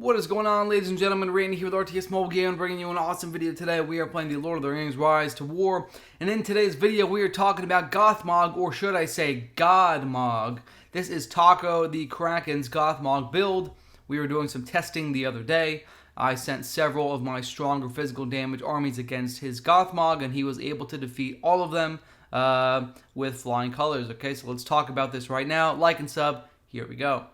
What is going on, ladies and gentlemen? Randy here with RTS Mobile Game, bringing you an awesome video today. We are playing the Lord of the Rings Rise to War, and in today's video we are talking about Gothmog, or should I say God-Mog. This is Taco the Kraken's Gothmog build. We were doing some testing the other day. I sent several of my stronger physical damage armies against his Gothmog, and he was able to defeat all of them with flying colors. Okay, so let's talk about this right now. Like and sub. Here we go.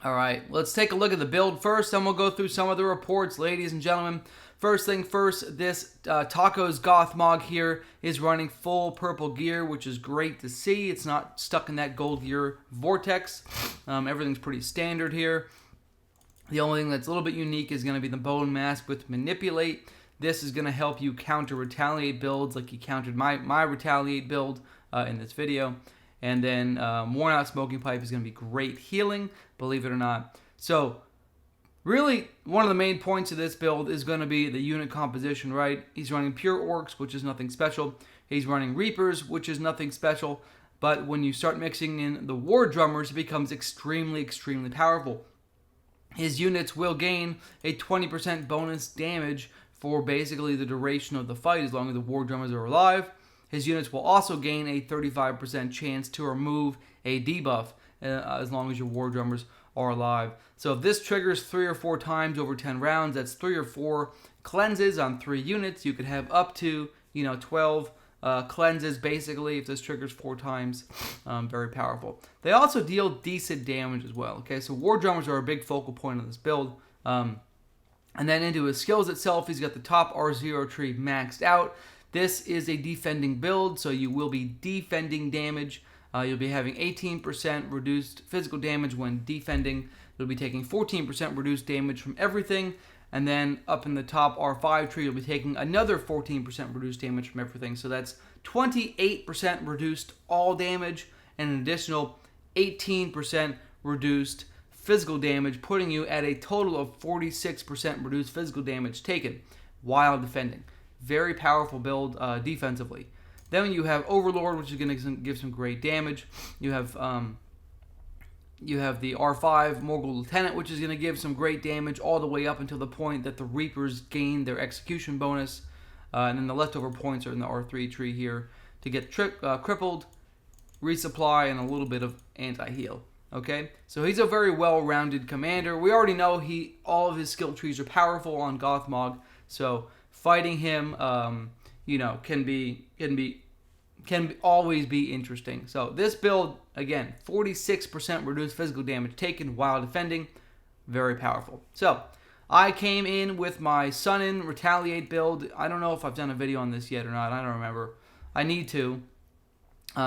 Alright, let's take a look at the build first, then we'll go through some of the reports, ladies and gentlemen. First thing first, this Taco's Gothmog here is running full purple gear, which is great to see. It's not stuck in that gold gear vortex. Everything's pretty standard here. The only thing that's a little bit unique is going to be the Bone Mask with Manipulate. This is going to help you counter Retaliate builds like you countered my Retaliate build in this video. And then Worn Out Smoking Pipe is going to be great healing, believe it or not. So, really, one of the main points of this build is going to be the unit composition, right? He's running Pure Orcs, which is nothing special. He's running Reapers, which is nothing special. But when you start mixing in the War Drummers, it becomes extremely, extremely powerful. His units will gain a 20% bonus damage for basically the duration of the fight, as long as the War Drummers are alive. His units will also gain a 35% chance to remove a debuff as long as your War Drummers are alive. So if this triggers 3 or 4 times over 10 rounds, that's 3 or 4 cleanses on 3 units. You could have up to 12 cleanses basically if this triggers 4 times. Very powerful. They also deal decent damage as well. Okay, so War Drummers are a big focal point of this build. And then into his skills itself, he's got the top R0 tree maxed out. This is a defending build, so you will be defending damage. You'll be having 18% reduced physical damage when defending. You'll be taking 14% reduced damage from everything. And then up in the top R5 tree, you'll be taking another 14% reduced damage from everything. So that's 28% reduced all damage and an additional 18% reduced physical damage, putting you at a total of 46% reduced physical damage taken while defending. Very powerful build defensively. Then you have Overlord, which is going to give some great damage. You have the R5 Morgul Lieutenant, which is going to give some great damage all the way up until the point that the Reapers gain their execution bonus. And then the leftover points are in the R3 tree here to get crippled, resupply, and a little bit of anti-heal. Okay, so he's a very well-rounded commander. We already know all of his skill trees are powerful on Gothmog, so fighting him, can always be interesting. So this build, again, 46% reduced physical damage taken while defending, very powerful. So I came in with my Sun-In Retaliate build. I don't know if I've done a video on this yet or not. I don't remember. I need to.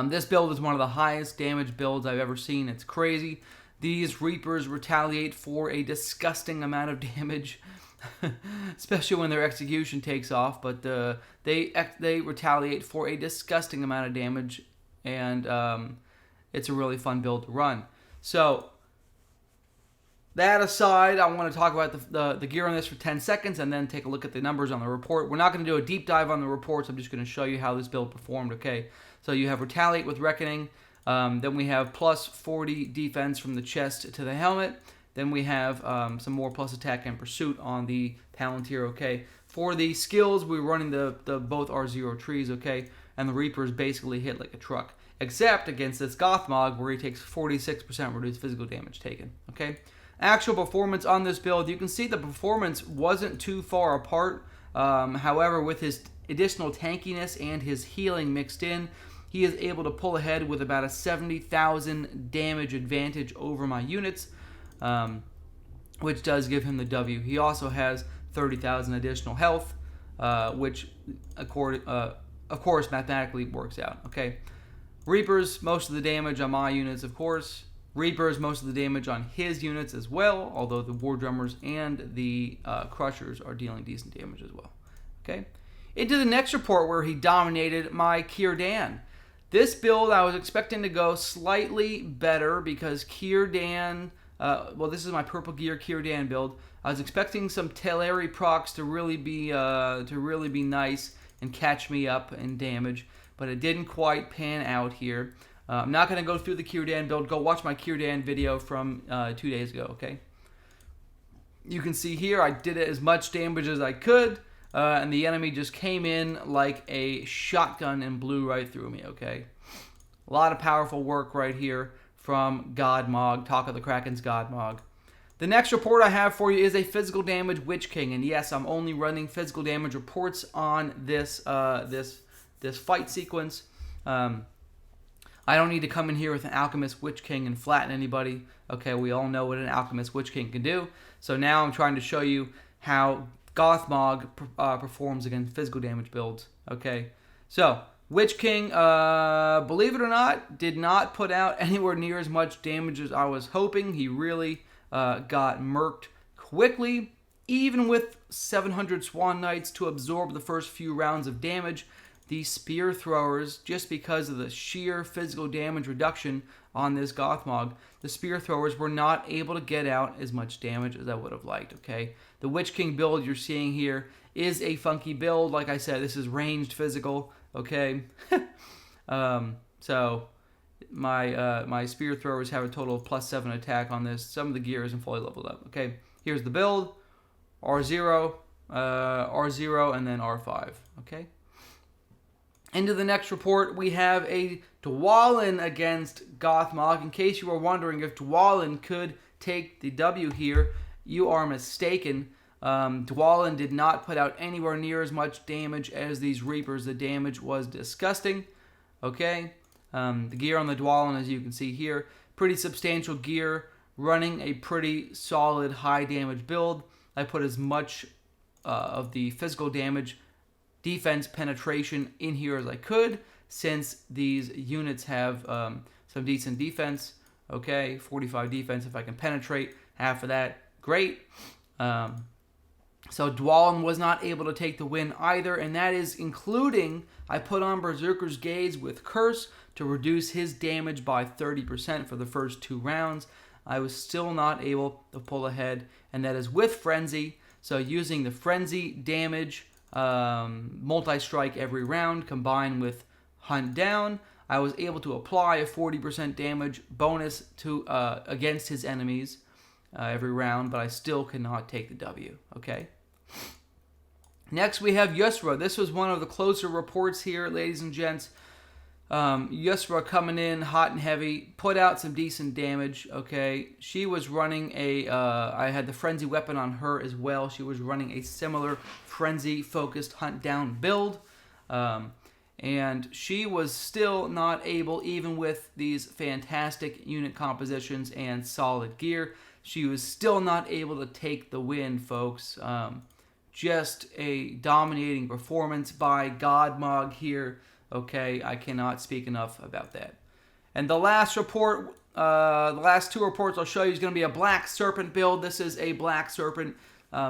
This build is one of the highest damage builds I've ever seen. It's crazy. These Reapers retaliate for a disgusting amount of damage, especially when their execution takes off. But they retaliate for a disgusting amount of damage, and it's a really fun build to run. So that aside, I want to talk about the gear on this for 10 seconds and then take a look at the numbers on the report. We're not going to do a deep dive on the reports. I'm just going to show you how this build performed, okay? So you have Retaliate with Reckoning. Then we have plus 40 defense from the chest to the helmet. Then we have some more plus attack and pursuit on the Palantir, okay? For the skills, we're running the both R0 trees, okay? And the Reapers basically hit like a truck. Except against this Gothmog, where he takes 46% reduced physical damage taken, okay? Actual performance on this build, you can see the performance wasn't too far apart. However, with his additional tankiness and his healing mixed in, he is able to pull ahead with about a 70,000 damage advantage over my units, which does give him the W. He also has 30,000 additional health, which, of course, mathematically works out. Okay, Reapers, most of the damage on my units, of course. Reapers, most of the damage on his units as well, although the War Drummers and the Crushers are dealing decent damage as well. Okay, into the next report where he dominated my Círdan. This build I was expecting to go slightly better because Círdan, this is my purple gear Círdan build. I was expecting some Teleri procs to really be nice and catch me up in damage, but it didn't quite pan out here. I'm not going to go through the Círdan build. Go watch my Círdan video from 2 days ago, okay? you can see here I did as much damage as I could, and the enemy just came in like a shotgun and blew right through me, okay? A lot of powerful work right here from God-Mog, Talk of the Kraken's God-Mog. The next report I have for you is a physical damage Witch King, and yes, I'm only running physical damage reports on this this fight sequence. I don't need to come in here with an Alchemist Witch King and flatten anybody. Okay, we all know what an Alchemist Witch King can do. So now I'm trying to show you how Gothmog performs against physical damage builds. Okay, so Witch King, believe it or not, did not put out anywhere near as much damage as I was hoping. He really got murked quickly, even with 700 Swan Knights to absorb the first few rounds of damage. These spear throwers, just because of the sheer physical damage reduction on this Gothmog, the spear throwers were not able to get out as much damage as I would have liked, okay? The Witch King build you're seeing here is a funky build. Like I said, this is ranged physical, okay? So my spear throwers have a total of +7 attack on this. Some of the gear isn't fully leveled up, okay? Here's the build, R0, R0, and then R5, okay? Into the next report, we have a Tuolumne against Gothmog. In case you were wondering if Tuolumne could take the W here, you are mistaken. Tuolumne did not put out anywhere near as much damage as these Reapers. The damage was disgusting. Okay, the gear on the Tuolumne, as you can see here, pretty substantial gear, running a pretty solid high damage build. I put as much of the physical damage defense penetration in here as I could, since these units have some decent defense. Okay, 45 defense. If I can penetrate half of that, great. So Tuolumne was not able to take the win either, and that is including I put on Berserker's Gaze with Curse to reduce his damage by 30% for the first 2 rounds. I was still not able to pull ahead, and that is with Frenzy. So using the Frenzy damage, multi-strike every round combined with Hunt Down, I was able to apply a 40% damage bonus to against his enemies every round, but I still cannot take the W. Okay. Next we have Yusra. This was one of the closer reports here, ladies and gents. Yusra coming in hot and heavy, put out some decent damage. Okay, she was running a I had the frenzy weapon on her as well. She was running a similar frenzy focused hunt down build, and she was still not able, even with these fantastic unit compositions and solid gear, she was still not able to take the win, folks. Just a dominating performance by God-Mog here. Okay, I cannot speak enough about that. And the last report, the last 2 reports I'll show you is going to be a Black Serpent build. This is a Black Serpent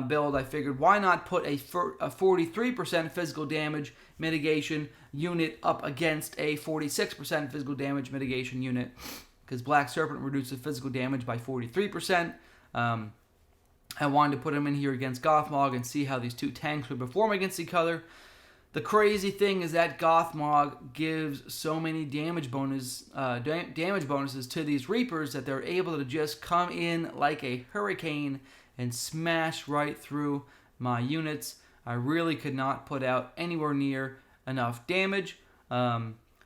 build. I figured why not put a 43% physical damage mitigation unit up against a 46% physical damage mitigation unit, because Black Serpent reduces physical damage by 43%. I wanted to put him in here against Gothmog and see how these 2 tanks would perform against each other. The crazy thing is that Gothmog gives so many damage bonuses to these Reapers that they're able to just come in like a hurricane and smash right through my units. I really could not put out anywhere near enough damage.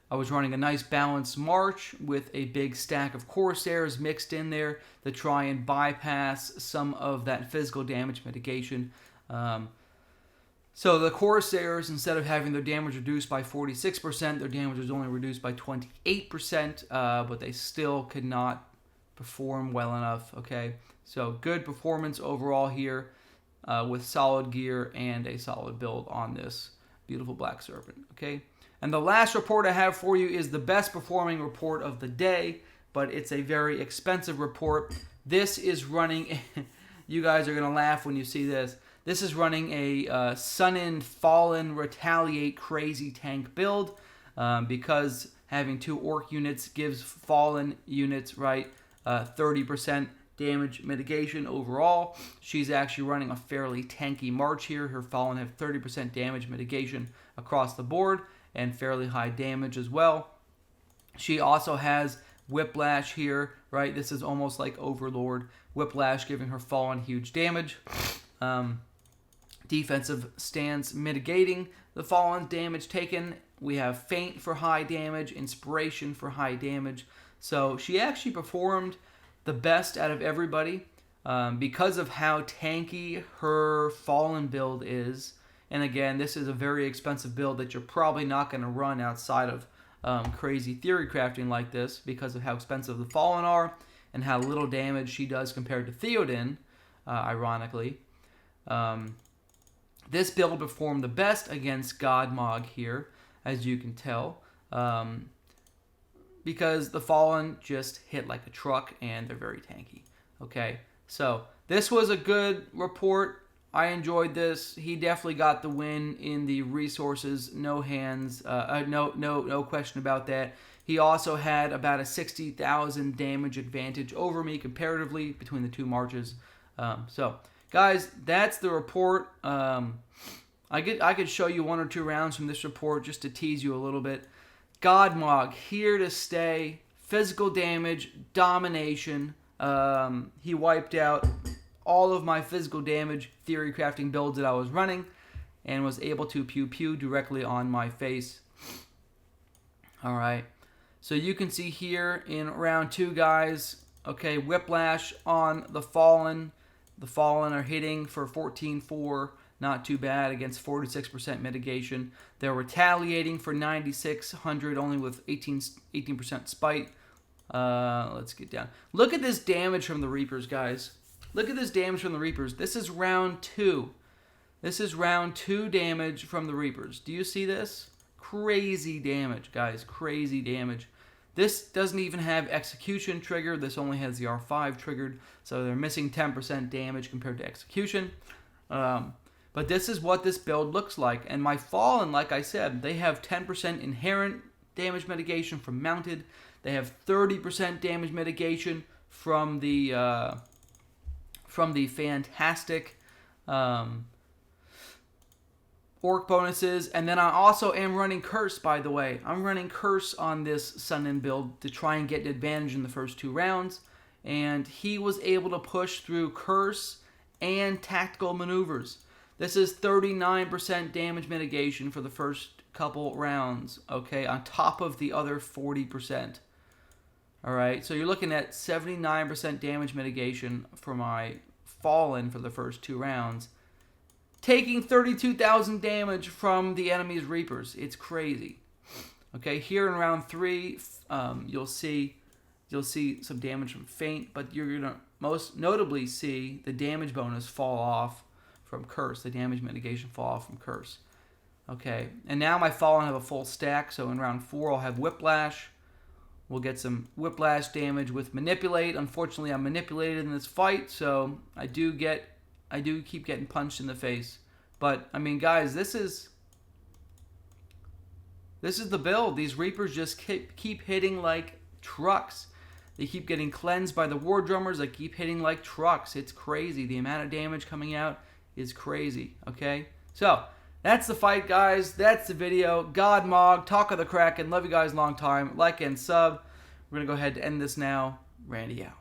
I was running a nice balanced march with a big stack of Corsairs mixed in there to try and bypass some of that physical damage mitigation. So the Corsairs, instead of having their damage reduced by 46%, their damage was only reduced by 28%, but they still could not perform well enough, okay? So good performance overall here with solid gear and a solid build on this beautiful Black Serpent, okay? And the last report I have for you is the best performing report of the day, but it's a very expensive report. This is running, you guys are going to laugh when you see this. This is running a Sun-In, Fallen, Retaliate crazy tank build, because having 2 Orc units gives Fallen units, right, 30% damage mitigation overall. She's actually running a fairly tanky march here. Her Fallen have 30% damage mitigation across the board and fairly high damage as well. She also has Whiplash here, right? This is almost like Overlord. Whiplash giving her Fallen huge damage. Defensive stance mitigating the Fallen's damage taken. We have Feint for high damage, Inspiration for high damage. So she actually performed the best out of everybody because of how tanky her Fallen build is. And again, this is a very expensive build that you're probably not going to run outside of crazy theory crafting like this because of how expensive the Fallen are and how little damage she does compared to Theoden, ironically. This build performed the best against God-Mog here, as you can tell, because the Fallen just hit like a truck and they're very tanky. Okay, so this was a good report. I enjoyed this. He definitely got the win in the resources, no hands, no question about that. He also had about a 60,000 damage advantage over me comparatively between the two marches. So, guys, that's the report. I could show you 1 or 2 rounds from this report just to tease you a little bit. God-Mog here to stay. Physical damage, domination. He wiped out all of my physical damage theory crafting builds that I was running and was able to pew directly on my face. Alright, so you can see here in round 2, guys, okay, Whiplash on the Fallen. The Fallen are hitting for 14-4, not too bad, against 46% mitigation. They're retaliating for 9,600, only with 18% spite. Let's get down. Look at this damage from the Reapers, guys. Look at this damage from the Reapers. This is round 2. This is round 2 damage from the Reapers. Do you see this? Crazy damage, guys. Crazy damage. This doesn't even have execution triggered. This only has the R5 triggered. So they're missing 10% damage compared to execution. But this is what this build looks like. And my Fallen, like I said, they have 10% inherent damage mitigation from mounted. They have 30% damage mitigation from the fantastic orc bonuses. And then I also am running Curse, by the way. I'm running Curse on this Sunin build to try and get an advantage in the first 2 rounds. And he was able to push through Curse and Tactical Maneuvers. This is 39% damage mitigation for the first couple rounds, okay, on top of the other 40%. Alright, so you're looking at 79% damage mitigation for my Fallen for the first 2 rounds, taking 32,000 damage from the enemy's Reapers. It's crazy. Okay, here in round 3, you'll see some damage from Feint, but you're gonna most notably see the damage bonus fall off from Curse, the damage mitigation fall off from Curse. Okay, and now my Fallen have a full stack, so in round 4 I'll have Whiplash. We'll get some Whiplash damage with Manipulate. Unfortunately, I'm manipulated in this fight, so I do keep getting punched in the face. But I mean, guys, this is the build. These Reapers just keep hitting like trucks. They keep getting cleansed by the War Drummers. They keep hitting like trucks. It's crazy. The amount of damage coming out is crazy. Okay, so that's the fight, guys. That's the video. God-Mog, Talk of the Kraken. Love you guys long time. Like and sub. We're going to go ahead and end this now. Randy out.